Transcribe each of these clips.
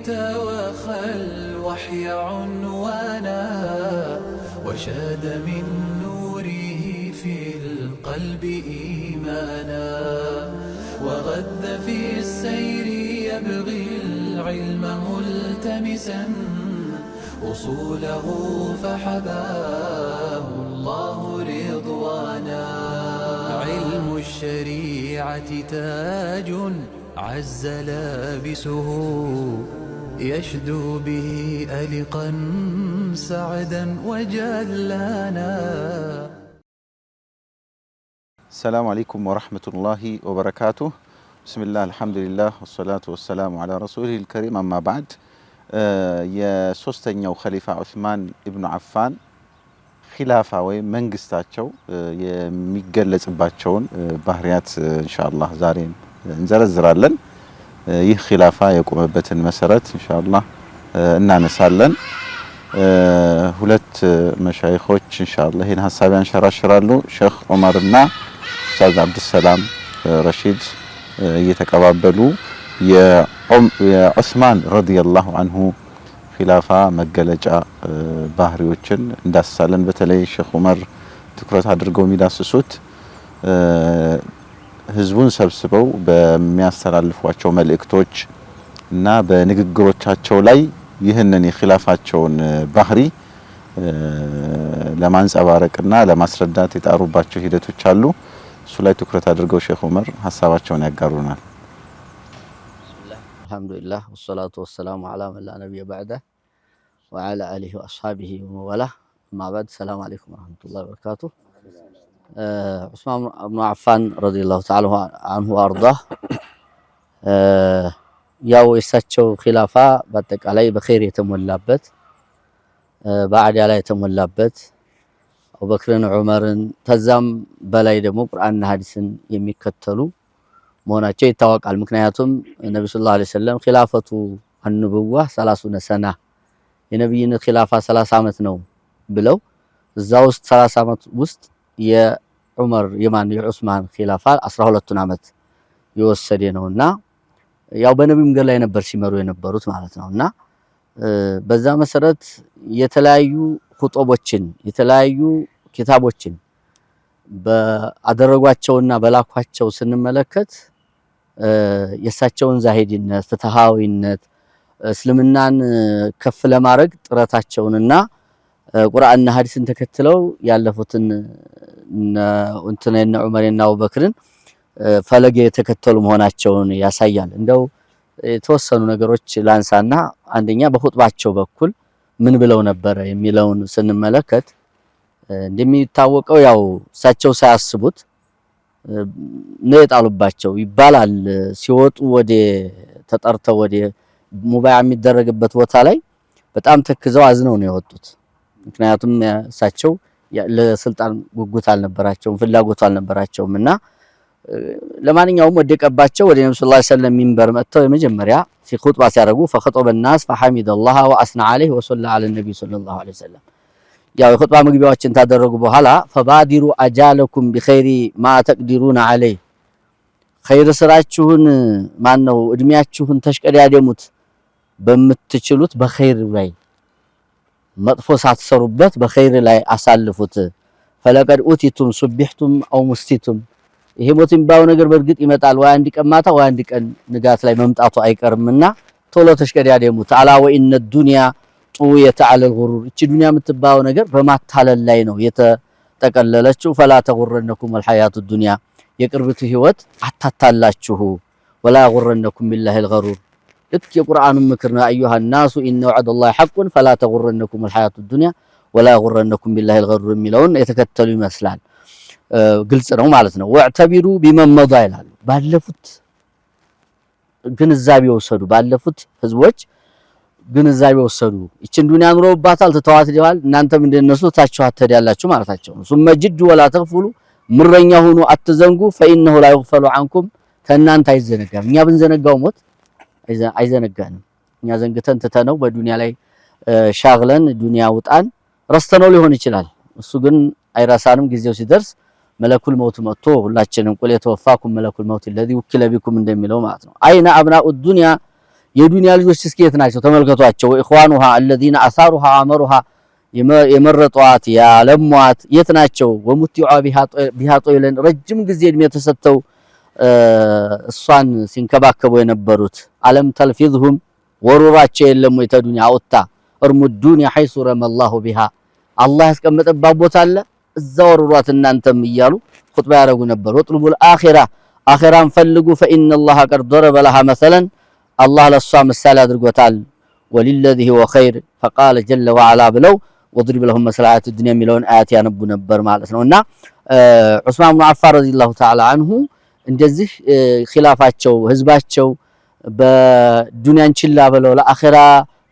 توخى الوحي عنوانا وشاد من نوره في القلب إيمانا وغذ في السير يبغي العلم ملتمسا أصوله فحباه الله رضوانا علم الشريعة تاج عز لابسه يشدو به ألقا سعدا وجلانا. السلام عليكم ورحمة الله وبركاته. بسم الله الحمد لله والصلاة والسلام على رسوله الكريم. أما بعد የሶስተኛው ኸሊፋ ዑስማን ኢብኑ አፋን ኺላፋ ወይ መንግስታቸው የሚገለጽባቸውን ባህሪያት ኢንሻአላህ ዛሬ እንዘረዝራለን። ይህ ኺላፋ የቆመበትን መሰረት ኢንሻአላህ እናነሳለን። ሁለት መሻይኾች ኢንሻአላህ ይህን ሐሳብ ያንሸራሽራሉ። ሼኽ ዑመርና ኡስታዝ አብዱሰላም ረሺድ እየተቀባበሉ የዑስማን ረዲየላሁ ዐንሁ ኺላፋ መገለጫ ባህሪዎችን እንዳስሳለን። በተለይ ሼኽ ዑመር ትኩረት አድርገው የሚዳስሱት ህዝቡን ሰብስበው በሚያስተላልፏቸው መልእክቶች እና በንግግሮቻቸው ላይ ይህንን የኺላፋቸውን ባህሪ ለማንጸባረቅና ለማስረዳት የጣሩባቸው ሂደቶች አሉ። እሱ ላይ ትኩረት አድርገው ሼኽ ዑመር ሐሳባቸውን ያጋሩናል። አልሐምዱሊላህ ወሰላቱ ወሰላሙ ዐላ መን ላ ነቢየ በዕደ ወዐላ አሊሂ ወአስሐቢሂ ወመንዋላህ። አማ በዕድ ሰላም አለይኩም ወረሕመቱላሂ ወበረካቱህ። ዑስማን ኢብኑ አፋን ረዲየላሁ ተዓላ ዐንሁ ወአርዳህ ያው የእሳቸው ኺላፋ በአጠቃላይ በኸይር የተሞላበት በአዳላ የተሞላበት አቡበክርን ዑመርን ተዛም በላይ ደግሞ ቁርአንና ሐዲስን የሚከተሉ መሆናቸው ይታወቃል። ምክንያቱም ነብዩ ሰለላሁ ዐለይሂ ወሰለም ኺላፈቱ አንቡዋ 30 ሰና የነብይነት ኺላፋ 30 አመት ነው ብለው እዛ ውስጥ 30 አመት ውስጥ የዑመር የዑስማን ኺላፋ 12 አመት የወሰደ ነውና ያው በነብዩ መንገድ ላይ ነበር ሲመሩ የነበሩት ማለት ነውና በዛ መሰረት የተለያዩ ኹጥቦችን የተለያዩ ኪታቦችን በአደረጓቸውና በላኳቸው ስንመለከት የሳቸውን ዛሂድነት ፍትሃዊነት እስልምናን ከፍ ለማድረግ ጥረታቸውንና ቁርአንና ሐዲስን ተከትለው ያለፉትን እንተና ዑመርና አቡበክርን ፈለገ የተከተሉ መሆናቸውን ያሳያል። እንደው የተወሰኑ ነገሮች ላንሳና አንደኛ በኹጥባቸው በኩል ምን ብለው ነበር የሚለውን ስንመለከት እንደሚታወቀው ያው እሳቸው ሳያስቡት ነው የጣሉባቸው ይባላል። ሲወጡ ወደ ተጠርተው ወደ ሙባያ የሚደረግበት ቦታ ላይ በጣም ተክዘው አዝነው ነው የወጡት። ምክንያቱም እሳቸው ለስልጣን ጉጉት አልነበራቸውም፣ ፍላጎት አልነበራቸውም እና ለማንኛውም ወደቀባቸው ወደ ነብዩ ሰለላሁ ዐለይሂ ወሰለም ሚንበር መጥተው የመጀመሪያ ኹጥባ ሲያደርጉ ፈኸጠበ الناس فحمد الله واثنى عليه وصلى على النبي صلى الله عليه وسلم ያው የኹጥባ መግቢያዎችን ታደረጉ በኋላ ፈባዲሩ አጃለኩም بخير ما تقدرون عليه ኸይር ስራችሁን ማነው እድሜያችሁን ተሽቀዳደሙት በምትችሉት በኸይር ላይ መጥፎ ሳትሰሩበት በኸይር ላይ አሳልፉት። ፈለቀድ ኡቲቱም ሱቢህቱም አው ሙስቲቱም ይሄ ሞት የሚባለው ነገር በእርግጥ ይመጣል ወይ አንድ ቀን ማታ ወይ አንድ ቀን ንጋት ላይ መምጣቱ አይቀርምና ቶሎ ተሽቀዳደሙት። አላ ወኢነ ዱንያ ጡየተ ዐለል ጉሩር እቺ ዱንያ የምትባለው ነገር በማታለል ላይ ነው የተጠቀለለችው። ፈላ ተጉረነኩም አልሐያቱ ዱንያ የቅርብቱ ህይወት አታታላችሁ። ወላ ጉረነኩም ቢላሂል ገሩር ልክ የቁርአኑ ምክር ነው። አዩሃ الناس ኢነ ወዐደላሂ ሐቁን ፈላ ተጉረነኩም አልሐያቱ ዱንያ ወላ ጉረነኩም ቢላሂል ገሩር የሚለውን የተከተሉ ይመስላል። ግልጽ ነው ማለት ነው። ወዕተቢሩ ቢመመዳ ይላሉ። ባለፉት ግንዛቤ ወሰዱ፣ ባለፉት ህዝቦች ግንዛቤ ወሰዱ። እቺን ዱንያ ኑሮባታል ተተዋት ይላል። እናንተም እንደነሱ ታችኋት ትሄዳላችሁ ማለታቸው ነው። ثم جد ولا تغفلوا ምረኛ ሁኑ አትዘንጉ فإنه لا يغفل عنكم ከእናንተ አይዘነጋም። እኛ ብንዘነጋው ሞት አይዘነጋንም። እኛ ዘንግተን ተተነው በዱንያ ላይ ሻግለን ዱንያ ውጣን ረስተነው ሊሆን ይችላል። እሱ ግን አይራሳንም። ጊዜው ሲደርስ መለኩል መውት መጥቶ ሁላችንም ቁል የተወፋኩም መለኩል መውት الذي وكل بكم እንደሚለው ማለት ነው። አይነ አብናኡ ዱንያ የዱንያ ልጆች እስኪ የት ናቸው ተመልከቷቸው። ኢኽዋኑሃ الذين اثاروها امرها የመረጧት ያለሟት የት ናቸው? ወሙቲዑ ቢሃ ጦይለን ረጅም ጊዜ እድሜ ተሰጥተው እሷን ሲንከባከቡ የነበሩት አለም ተልፊዝሁም ወሩራቸው የለም ወይ ተዱንያ አውጣ እርሙ ዱንያ حيث رمى الله بها አላህ ያስቀመጠባት ቦታ አለ እዛ ወሩሯት እናንተም እያሉ ኹጥባ ያረጉ ነበር። ወጥሉቡል አኺራ አኺራን ፈልጉ فإن الله قد ضرب لها مثلا الله ለሷ ምሳሌ አድርጎታል። ወሊለዚ هو خير فقال جل وعلا ብለው ወድሪብ ለሁም መስላአት ዱንያ የሚለውን አያት ያነቡ ነበር ማለት ነውና ዑስማን ኢብኑ አፋን ረዲየላሁ ተዓላ አንሁ እንደዚህ ኺላፋቸው ህዝባቸው በዱንያን ችላ ብለው ለአኺራ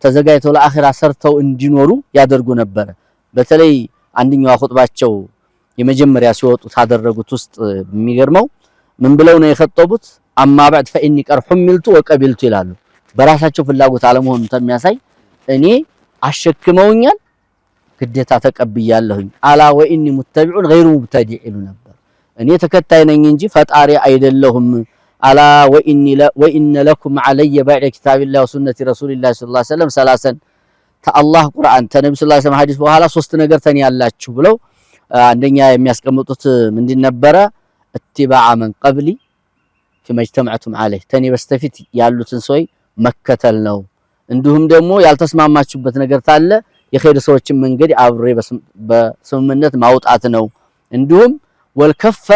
ተዘጋጅተው ለአኺራ ሰርተው እንዲኖሩ ያደርጉ ነበር። በተለይ አንደኛው ኹጥባቸው የመጀመሪያ ሲወጡ ታደረጉት ውስጥ የሚገርመው ምን ብለው ነው የخطቡት? አማ بعد فإني قد حملت وقبلت ይላሉ። በራሳቸው ፍላጎት አለመሆኑን ተሚያሳይ እኔ አሸክመውኛል ግዴታ ተቀብያለሁኝ። አላ ወኢኒ ሙተቢዑን ገይሩ ሙብተዲዕ ይሉ ነበር። እኔ ተከታይ ነኝ እንጂ ፈጣሪ አይደለሁም። አላ ወኢነ ለኩም ዐለየ በዕደ ኪታቢላሂ ወሱነቲ ረሱሊላሂ ሰለላሁ ዐለይሂ ወሰለም ሰላሰን ተአላህ ቁርአን ተነብዩ ሰለላሁ ዐለይሂ ወሰለም ሐዲስ በኋላ ሶስት ነገር ተን ያላችሁ ብለው አንደኛ የሚያስቀምጡት ምንድን ነበረ? ኢትባዓ መን ቀብሊ ፊማ እጅተመዕቱም ዐለይህ ተኔ በስተፊት ያሉትን ሰው መከተል ነው። እንዲሁም ደግሞ ያልተስማማችሁበት ነገር ታለ የኸይር ሰዎችን መንገድ አብሬ በስምምነት ማውጣት ነው። እንዲሁም ወልከፈ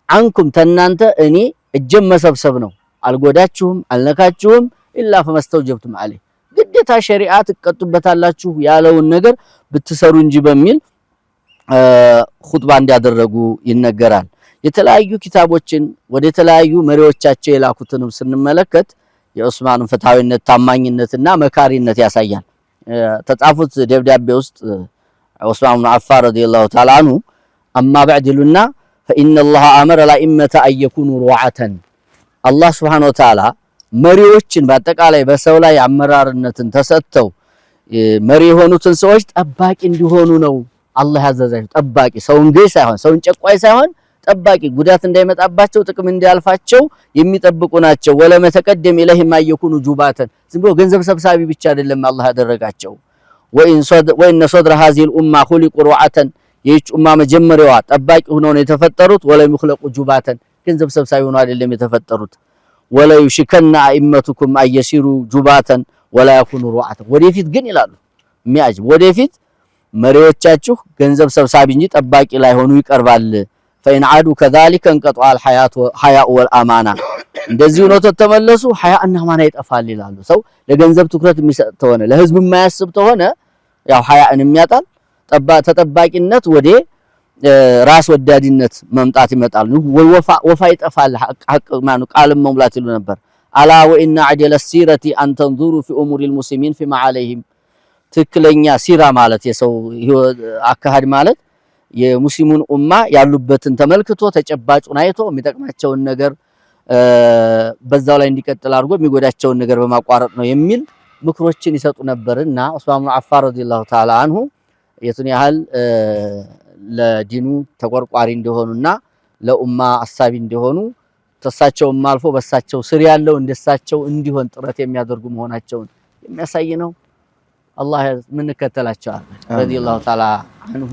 አንኩም ተናንተ እኔ እጀም መሰብሰብ ነው። አልጎዳችሁም አልነካችሁም ኢላ ፈመስተውጀብቱም ዐለይህ ግዴታ ሸሪዓ ትቀጡበታላችሁ ያለውን ነገር ብትሰሩ እንጂ በሚል ኹጥባ እንዲያደረጉ ይነገራል። የተለያዩ ኪታቦችን ወደ ተለያዩ መሪዎቻቸው የላኩትንም ስንመለከት የዑስማንን ፍትሃዊነት ታማኝነትና መካሪነት ያሳያል። ተጻፉት ደብዳቤ ውስጥ ዑስማን ኢብኑ አፋን ረዲየላሁ ተዓላ አንሁ አማ بعد ይሉና فإن الله أمر الأئمة أن يكونوا رعاة አላህ ሱብሓነሁ ወተዓላ መሪዎችን በአጠቃላይ በሰው ላይ አመራርነትን ተሰጥተው መሪ የሆኑትን ሰዎች ጠባቂ እንዲሆኑ ነው አላህ ያዘዛቸው። ጠባቂ ሰውን ገይ ሳይሆን ሰውን ጨቋይ ሳይሆን ጠባቂ ጉዳት እንዳይመጣባቸው ጥቅም እንዲያልፋቸው የሚጠብቁ ናቸው። ወለም ተቀደም ኢለሂም ማየኩኑ ጁባተን ዝም ብሎ ገንዘብ ሰብሳቢ ብቻ አይደለም አላህ ያደረጋቸው። ወኢነ ሶድረ ሀዚል ኡማ ኹሊቁ ሩዓተን የይች ኡማ መጀመሪያዋ ጠባቂ ሆነው ነው የተፈጠሩት። ወለም ይخلቁ ጁባተን ገንዘብ ሰብሳቢ ሆነው አይደለም የተፈጠሩት። ወላ ይሽከና አኢመቱኩም አየሲሩ ጁባተን ወላ ያኩኑ ሩዓተን ወደፊት ግን ይላሉ የሚያጅብ ወደፊት መሪዎቻችሁ ገንዘብ ሰብሳቢ እንጂ ጠባቂ ላይ ሆኑ ይቀርባል። فإن عادوا كذلك انقطع الحياء والأمانة እንደዚህ ነው ተተመለሱ ሐያእና አማና ይጠፋል ይላሉ። ሰው ለገንዘብ ትኩረት የሚሰጥ ተሆነ ለህዝብ የማያስብ ተሆነ ያው ሐያእን የሚያጣል ተጠባቂነት ወደ ራስ ወዳዲነት መምጣት ይመጣል። ወፋ ይጠፋል ሐቅ ማኑ ቃልም መሙላት ይሉ ነበር። አላ ወኢነ አጀለ ሲረቲ አን ተንዙሩ في امور المسلمين فيما عليهم ትክክለኛ ሲራ ማለት የሰው አካሃድ ማለት የሙስሊሙን ኡማ ያሉበትን ተመልክቶ ተጨባጩን አይቶ የሚጠቅማቸውን ነገር በዛው ላይ እንዲቀጥል አድርጎ የሚጎዳቸውን ነገር በማቋረጥ ነው የሚል ምክሮችን ይሰጡ ነበርና ዑስማን ኢብኑ አፋን ረዲየላሁ ተዓላ አንሁ የቱን ያህል ለዲኑ ተቆርቋሪ እንደሆኑና ለኡማ አሳቢ እንደሆኑ ተሳቸውም አልፎ በሳቸው ስር ያለው እንደሳቸው እንዲሆን ጥረት የሚያደርጉ መሆናቸውን የሚያሳይ ነው። አላህ ምን ከተላቸዋል ረዲየላሁ ተዓላ አንሁ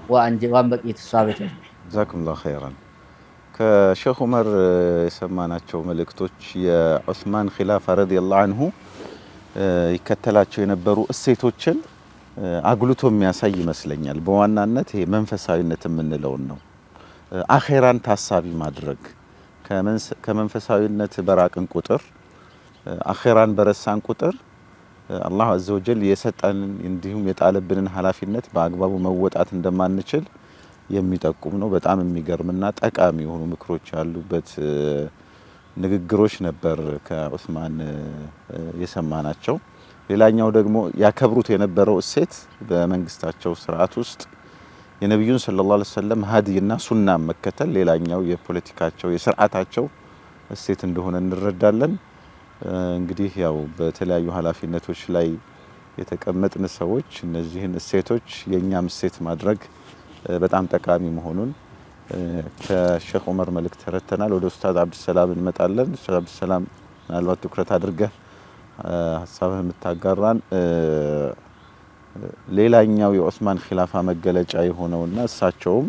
وان بقيت الصابت جزاكم الله خيرا ከሼህ ዑመር የሰማናቸው መልእክቶች የዑስማን ኺላፋ ረዲየላሁ አንሁ ይከተላቸው የነበሩ እሴቶችን አጉልቶ የሚያሳይ ይመስለኛል። በዋናነት ይሄ መንፈሳዊነት የምንለው ነው። አኺራን ታሳቢ ማድረግ ከመንፈሳዊነት በራቅን ቁጥር አኺራን በረሳን ቁጥር አላህ አዘ ወጀል የሰጠን እንዲሁም የጣለብንን ኃላፊነት በአግባቡ መወጣት እንደማንችል የሚጠቁም ነው። በጣም የሚገርምና ጠቃሚ የሆኑ ምክሮች ያሉበት ንግግሮች ነበር ከዑስማን የሰማናቸው። ሌላኛው ደግሞ ያከብሩት የነበረው እሴት በመንግስታቸው ስርዓት ውስጥ የነብዩን ሰለላሁ ዐለይሂ ወሰለም ሀዲይና ሱና መከተል ሌላኛው የፖለቲካቸው የስርዓታቸው እሴት እንደሆነ እንረዳለን። እንግዲህ ያው በተለያዩ ኃላፊነቶች ላይ የተቀመጥን ሰዎች እነዚህን እሴቶች የኛም እሴት ማድረግ በጣም ጠቃሚ መሆኑን ከሼህ ዑመር መልእክት ተረተናል። ወደ ኡስታዝ አብዱሰላም እንመጣለን። ኡስታዝ አብዱሰላም ምናልባት ትኩረት አድርገህ ሐሳብህ የምታጋራን ሌላኛው የዑስማን ኺላፋ መገለጫ የሆነውና እሳቸውም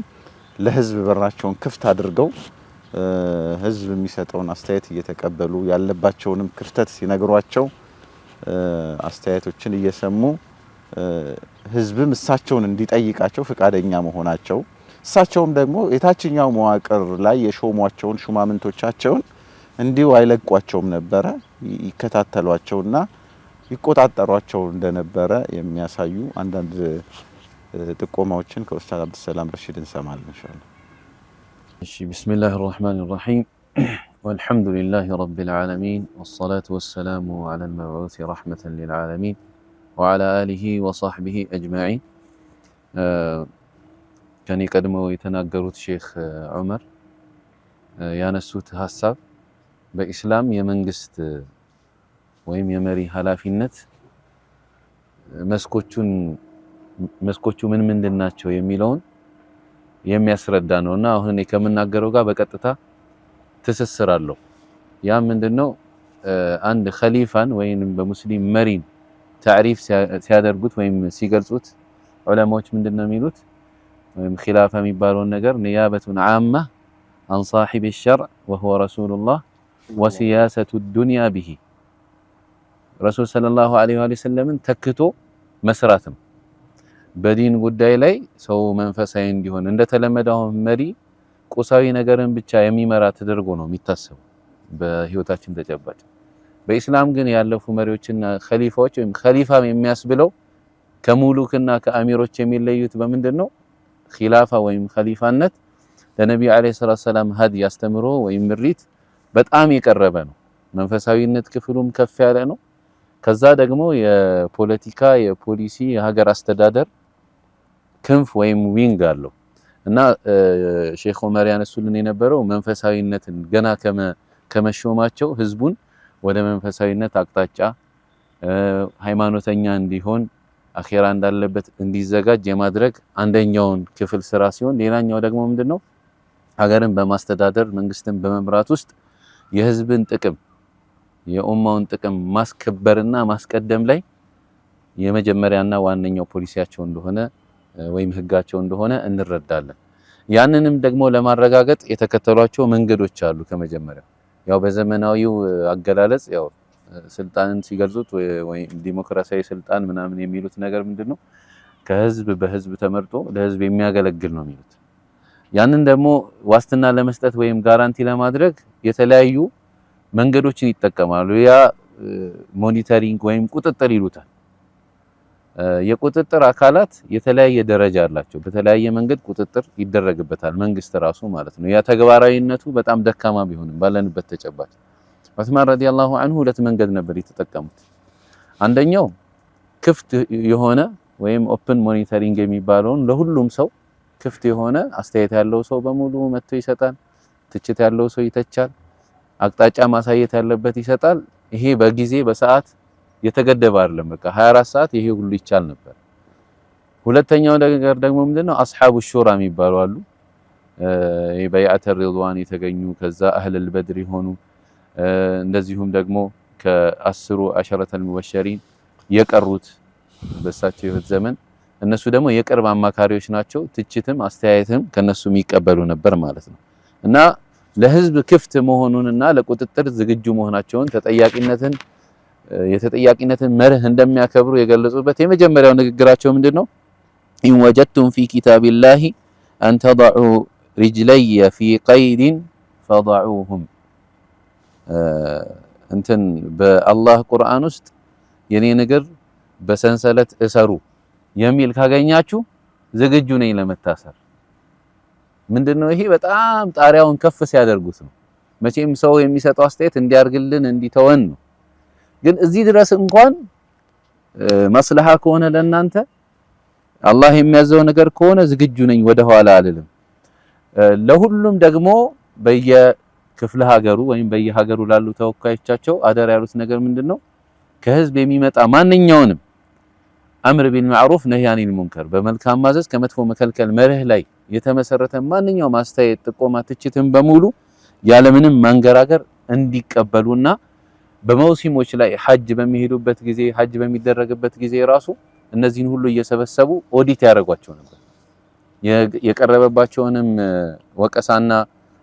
ለህዝብ በራቸውን ክፍት አድርገው ህዝብ የሚሰጠውን አስተያየት እየተቀበሉ ያለባቸውንም ክፍተት ሲነግሯቸው አስተያየቶችን እየሰሙ ህዝብም እሳቸውን እንዲጠይቃቸው ፍቃደኛ መሆናቸው እሳቸውም ደግሞ የታችኛው መዋቅር ላይ የሾሟቸውን ሹማምንቶቻቸውን እንዲሁ አይለቋቸውም ነበረ ይከታተሏቸውና ይቆጣጠሯቸው እንደነበረ የሚያሳዩ አንዳንድ ጥቆማዎችን ከኡስታዝ አብዱሰላም ረሺድ እንሰማለን ኢንሻአላህ። እሺ ቢስሚላሂ الرحمن الرحيم والحمد لله رب العالمين والصلاة والسلام على المبعوث رحمة للعالمين وعلى آله وصحبه أجمعين كان يقدموا يتناقروا الشيخ عمر ያነሱት ሐሳብ በኢስላም የመንግስት ወይም የመሪ ኃላፊነት መስኮቹ ምን ምንድናቸው የሚለውን የሚያስረዳ ነውና አሁን እኔ ከምናገረው ጋር በቀጥታ ትስስር አለው። ያ ምንድነው አንድ ኸሊፋን ወይም በሙስሊም መሪን ታሪፍ ሲያደርጉት ወይም ሲገልጹት ዑለማዎች ምንድነው የሚሉት ወይም ኺላፋ የሚባለው ነገር ንያበቱን ዓማ عن صاحب الشرع وهو رسول الله وسياسة الدنيا به رسول صلى الله عليه وسلم ተክቶ መስራትም በዲን ጉዳይ ላይ ሰው መንፈሳዊ እንዲሆን እንደተለመደው መሪ ቁሳዊ ነገርን ብቻ የሚመራ ተደርጎ ነው የሚታሰበው በህይወታችን ተጨባጭ። በኢስላም ግን ያለፉ መሪዎችና ኸሊፋዎች ወይም ኸሊፋም የሚያስብለው ከሙሉክና ከአሚሮች የሚለዩት በምንድነው? ኺላፋ ወይም ኸሊፋነት ለነብዩ አለይሂ ሰላም ሀዲ ያስተምሮ ወይም ምሪት በጣም የቀረበ ነው። መንፈሳዊነት ክፍሉም ከፍ ያለ ነው። ከዛ ደግሞ የፖለቲካ የፖሊሲ የሀገር አስተዳደር ክንፍ ወይም ዊንግ አለው እና ሼክ ዑመር ያነሱልን የነበረው መንፈሳዊነትን ገና ከመሾማቸው ህዝቡን ወደ መንፈሳዊነት አቅጣጫ ሃይማኖተኛ እንዲሆን አኺራ እንዳለበት እንዲዘጋጅ የማድረግ አንደኛውን ክፍል ስራ ሲሆን ሌላኛው ደግሞ ምንድነው ሀገርን በማስተዳደር መንግስትን በመምራት ውስጥ የህዝብን ጥቅም የኡማውን ጥቅም ማስከበርና ማስቀደም ላይ የመጀመሪያና ዋነኛው ፖሊሲያቸው እንደሆነ ወይም ህጋቸው እንደሆነ እንረዳለን። ያንንም ደግሞ ለማረጋገጥ የተከተሏቸው መንገዶች አሉ። ከመጀመሪያው ያው በዘመናዊው አገላለጽ ያው ስልጣንን ሲገልጹት ወይም ዲሞክራሲያዊ ስልጣን ምናምን የሚሉት ነገር ምንድነው ከህዝብ በህዝብ ተመርጦ ለህዝብ የሚያገለግል ነው የሚሉት። ያንን ደግሞ ዋስትና ለመስጠት ወይም ጋራንቲ ለማድረግ የተለያዩ መንገዶችን ይጠቀማሉ። ያ ሞኒተሪንግ ወይም ቁጥጥር ይሉታል። የቁጥጥር አካላት የተለያየ ደረጃ አላቸው። በተለያየ መንገድ ቁጥጥር ይደረግበታል መንግስት ራሱ ማለት ነው። ያ ተግባራዊነቱ በጣም ደካማ ቢሆንም ባለንበት ተጨባጭ ዑስማን ረዲየላሁ ዐንሁ ሁለት መንገድ ነበር የተጠቀሙት። አንደኛው ክፍት የሆነ ወይም ኦፕን ሞኒተሪንግ የሚባለውን ለሁሉም ሰው ክፍት የሆነ አስተያየት ያለው ሰው በሙሉ መጥቶ ይሰጣል። ትችት ያለው ሰው ይተቻል። አቅጣጫ ማሳየት ያለበት ይሰጣል። ይሄ በጊዜ በሰዓት የተገደበ አይደለም። በቃ 24 ሰዓት ይሄ ሁሉ ይቻል ነበር። ሁለተኛው ነገር ደግሞ ምንድነው አስሐቡ ሹራ የሚባሉ አሉ። በይዓተ ሪድዋን የተገኙ ከዛ አህለል በድር የሆኑ እንደዚሁም ደግሞ ከ10 አሸረተል ሙበሸሪን የቀሩት በሳቸው ህይወት ዘመን እነሱ ደግሞ የቅርብ አማካሪዎች ናቸው። ትችትም አስተያየትም ከነሱ የሚቀበሉ ነበር ማለት ነው እና ለህዝብ ክፍት መሆኑንና ለቁጥጥር ዝግጁ መሆናቸውን የተጠያቂነትን መርህ እንደሚያከብሩ የገለጹበት የመጀመሪያው ንግግራቸው ምንድነው? ኢን ወጀድቱም ፊ ኪታቢላሂ አን ተضዑ ሪጅለየ ፊ ቀይድን ፈضዑሁም እንትን በአላህ ቁርአን ውስጥ የኔ ነገር በሰንሰለት እሰሩ የሚል ካገኛችሁ ዝግጁ ነኝ ለመታሰር። ምንድነው ይሄ በጣም ጣሪያውን ከፍ ሲያደርጉት ነው። መቼም ሰው የሚሰጠው አስተያየት እንዲያርግልን እንዲተወን ነው። ግን እዚህ ድረስ እንኳን መስለሃ ከሆነ ለእናንተ አላህ የሚያዘው ነገር ከሆነ ዝግጁ ነኝ ወደ ኋላ አልልም። ለሁሉም ደግሞ በየክፍለ ሀገሩ ወይም በየሀገሩ ላሉ ተወካዮቻቸው አደራ ያሉት ነገር ምንድነው? ከህዝብ የሚመጣ ማንኛውንም አምር ቢልማዕሩፍ ነህይ አኒል ሙንከር በመልካም ማዘዝ ከመጥፎ መከልከል መርህ ላይ የተመሰረተ ማንኛውም አስተያየት፣ ጥቆማ፣ ትችትን በሙሉ ያለምንም ማንገራገር እንዲቀበሉና በመውሲሞች ላይ ሐጅ በሚሄዱበት ጊዜ ሐጅ በሚደረግበት ጊዜ ራሱ እነዚህን ሁሉ እየሰበሰቡ ኦዲት ያደርጓቸው ነበር። የቀረበባቸውንም ወቀሳና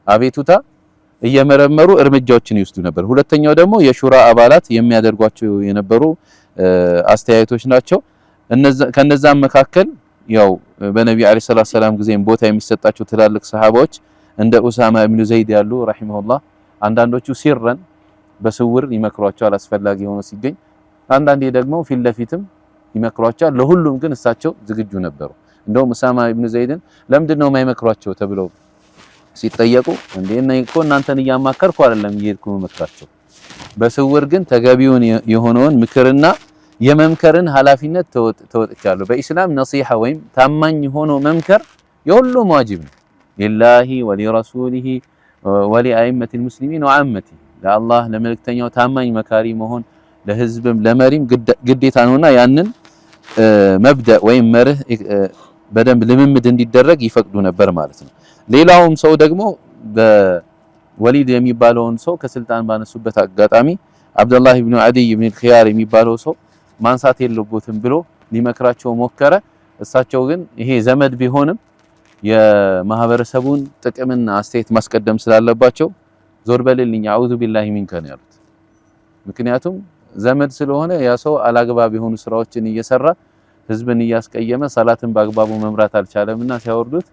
አቤቱታ እየመረመሩ እርምጃዎችን ይወስዱ ነበር። ሁለተኛው ደግሞ የሹራ አባላት የሚያደርጓቸው የነበሩ አስተያየቶች ናቸው። ከነዛም መካከል ያው በነብዩ አለይሂ ሰላቱ ሰላም ጊዜም ቦታ የሚሰጣቸው ትላልቅ ሰሃባዎች እንደ ኡሳማ ኢብኑ ዘይድ ያሉ ረሂመሁላህ አንዳንዶቹ ሲረን በስውር ይመክሯቸዋል አስፈላጊ ሆኖ ሲገኝ፣ አንዳንዴ ደግሞ ፊት ለፊትም ይመክሯቸዋል። ለሁሉም ግን እሳቸው ዝግጁ ነበሩ። እንደውም ኡሳማ ኢብኑ ዘይድን ለምንድነው የማይመክሯቸው ተብለው ሲጠየቁ እንዴ እኮ እናንተን እያማከርኩ አይደለም እየሄድኩ መመክራቸው፣ በስውር ግን ተገቢውን የሆነውን ምክርና የመምከርን ኃላፊነት ተወጥቻለሁ። በኢስላም ነሲሃ ወይም ታማኝ ሆኖ መምከር የሁሉም ዋጅብ ነው። ሊላሂ ወሊረሱሊሂ ወሊአኢመቲል ሙስሊሚን ወአመቲ፣ ለአላህ ለመልእክተኛው ታማኝ መካሪ መሆን ለህዝብም ለመሪም ግዴታ ነውና ያንን መብደእ ወይም መርህ በደንብ ልምምድ እንዲደረግ ይፈቅዱ ነበር ማለት ነው። ሌላውም ሰው ደግሞ በወሊድ የሚባለውን ሰው ከስልጣን ባነሱበት አጋጣሚ አብዱላህ ኢብኑ አዲይ ኢብኑ ኺያር የሚባለው ሰው ማንሳት የለበትም ብሎ ሊመክራቸው ሞከረ። እሳቸው ግን ይሄ ዘመድ ቢሆንም የማህበረሰቡን ጥቅምና አስተያየት ማስቀደም ስላለባቸው ዞር በልልኝ አዑዙ ቢላሂ ሚንከ ነው ያሉት። ምክንያቱም ዘመድ ስለሆነ ያ ሰው አላግባብ የሆኑ ስራዎችን እየሰራ ህዝብን እያስቀየመ ሰላትን በአግባቡ መምራት አልቻለምና ሲያወርዱት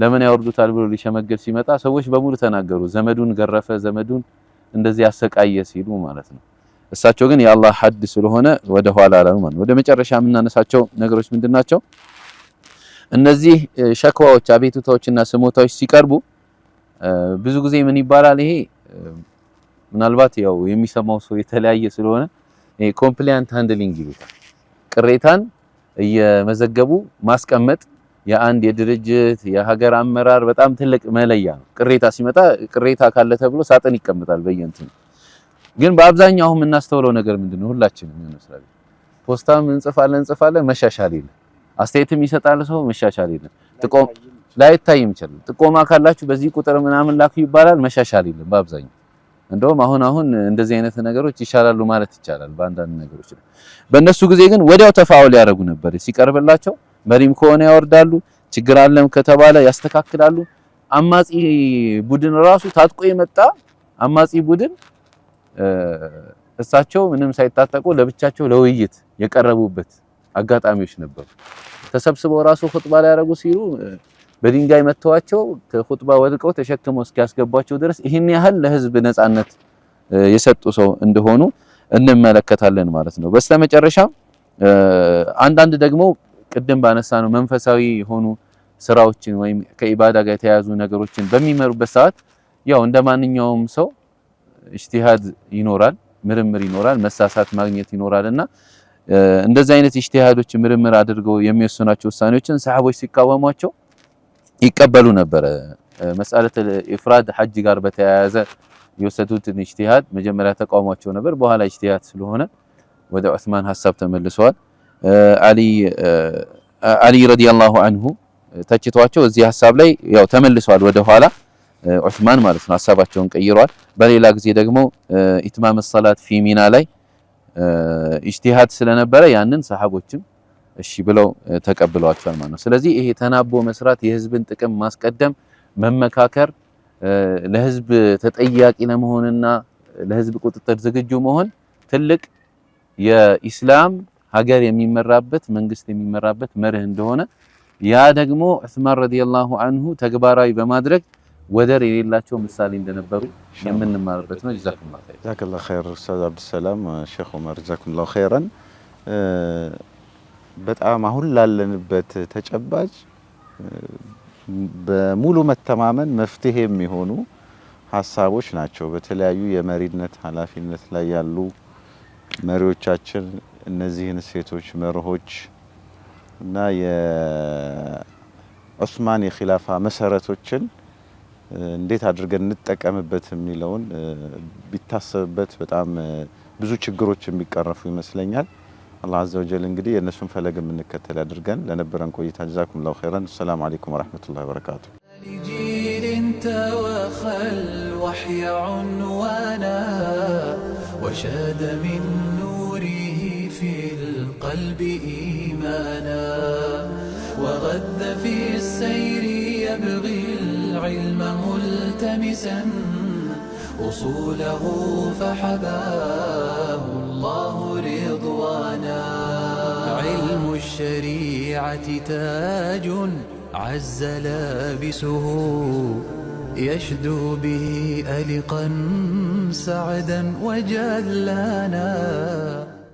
ለምን ያወርዱታል ብሎ ሊሸመገል ሲመጣ ሰዎች በሙሉ ተናገሩ። ዘመዱን ገረፈ፣ ዘመዱን እንደዚህ ያሰቃየ ሲሉ ማለት ነው። እሳቸው ግን የአላህ ሐድ ስለሆነ ወደ ኋላ አላሉ ማለት ነው። ወደ መጨረሻ የምናነሳቸው ነገሮች ምንድናቸው? እነዚህ ሸክዋዎች፣ አቤቱታዎችና ስሞታዎች ሲቀርቡ ብዙ ጊዜ ምን ይባላል? ይሄ ምናልባት ያው የሚሰማው ሰው የተለያየ ስለሆነ ይሄ ኮምፕላይንት ሃንድሊንግ ይሉታል። ቅሬታን እየመዘገቡ ማስቀመጥ የአንድ የድርጅት የሀገር አመራር በጣም ትልቅ መለያ ነው። ቅሬታ ሲመጣ ቅሬታ ካለ ተብሎ ሳጥን ይቀመጣል በየእንትኑ። ግን በአብዛኛው የምናስተውለው ነገር ምንድነው? ሁላችንም ይመስላል ፖስታም እንጽፋለን መሻሻል የለም። አስተያየትም ይሰጣል ሰው መሻሻል የለም። ጥቆማ ላይታይም ይችላል። ጥቆማ ካላችሁ በዚህ ቁጥር ምናምን ላኩ ይባላል፣ መሻሻል የለም በአብዛኛው። እንደውም አሁን እንደዚህ አይነት ነገሮች ይሻላሉ ማለት ይቻላል በአንዳንድ ነገሮች ላይ። በእነሱ ጊዜ ግን ወዲያው ተፋውል ያደርጉ ነበር። ሲቀርብላቸው መሪም ከሆነ ያወርዳሉ፣ ችግር አለም ከተባለ ያስተካክላሉ። አማጺ ቡድን ራሱ ታጥቆ የመጣ አማጺ ቡድን እሳቸው ምንም ሳይታጠቁ ለብቻቸው ለውይይት የቀረቡበት አጋጣሚዎች ነበሩ። ተሰብስበው ራሱ ኹጥባ ላይ ያደረጉ ሲሉ በድንጋይ መተዋቸው ከኹጥባ ወድቀው ተሸክመው እስኪያስገቧቸው ድረስ ይህን ያህል ለህዝብ ነጻነት የሰጡ ሰው እንደሆኑ እንመለከታለን ማለት ነው። በስተመጨረሻ አንዳንድ ደግሞ ቅድም ባነሳነው መንፈሳዊ የሆኑ ስራዎችን ወይም ከኢባዳ ጋር የተያያዙ ነገሮችን በሚመሩበት ሰዓት ያው እንደማንኛውም ሰው ኢጅቲሃድ ይኖራል፣ ምርምር ይኖራል፣ መሳሳት ማግኘት ይኖራልና እንደዚህ አይነት ኢጅቲሃዶች ምርምር አድርገው የሚወስኗቸው ውሳኔዎችን ሰሃቦች ሲቃወሟቸው ይቀበሉ ነበር። መስአለት ኢፍራድ ሐጅ ጋር በተያያዘ የወሰዱትን ኢጅቲሃድ መጀመሪያ ተቃውሟቸው ነበር። በኋላ ኢጅቲሃድ ስለሆነ ወደ ዑስማን ሐሳብ ተመልሰዋል። አሊ ረዲየላሁ ዐንሁ ተችቷቸው እዚህ ሐሳብ ላይ ያው ተመልሰዋል ወደ ኋላ ዑስማን ማለት ነው፣ ሐሳባቸውን ቀይረዋል። በሌላ ጊዜ ደግሞ ኢትማም ሰላት ፊ ሚና ላይ ኢጅቲሃድ ስለነበረ ያንን ሰሃቦችም እሺ ብለው ተቀብለዋቸዋል ማለት ነው። ስለዚህ ይሄ ተናቦ መስራት፣ የህዝብን ጥቅም ማስቀደም፣ መመካከር፣ ለህዝብ ተጠያቂ ለመሆንና ለህዝብ ቁጥጥር ዝግጁ መሆን ትልቅ የኢስላም ሀገር የሚመራበት መንግስት የሚመራበት መርህ እንደሆነ ያ ደግሞ ዑስማን ረዲየላሁ ዐንሁ ተግባራዊ በማድረግ ወደር የሌላቸው ምሳሌ እንደነበሩ የምንማርበት ነው። ጀዛከላሁ ኸይር ኡስታዝ አብዱሰላም፣ ሼክ ዑመር ጀዛኩሙላሁ ኸይረን። በጣም አሁን ላለንበት ተጨባጭ በሙሉ መተማመን መፍትሄ የሚሆኑ ሀሳቦች ናቸው። በተለያዩ የመሪነት ኃላፊነት ላይ ያሉ መሪዎቻችን እነዚህን ሴቶች መርሆች እና የዑስማን የኺላፋ መሰረቶችን እንዴት አድርገን እንጠቀምበት የሚለውን ቢታሰብበት በጣም ብዙ ችግሮች የሚቀረፉ ይመስለኛል። አላህ አዘ ወጀል እንግዲህ የእነሱን ፈለግ የምንከተል አድርገን ለነበረን ቆይታ ጀዛኩሙላሁ ኸይረን። ሰላም አለይኩም ወራህመቱላሂ ወበረካቱ። لجيل توخى الوحي عنوانا وشاد من نوره في القلب إيمانا وغذ في السير يبغي العلم ملتمسا أصوله فحباه الله رضوانا علم الشريعة تاج عز لابسه يشدو به ألقا سعدا وجلانا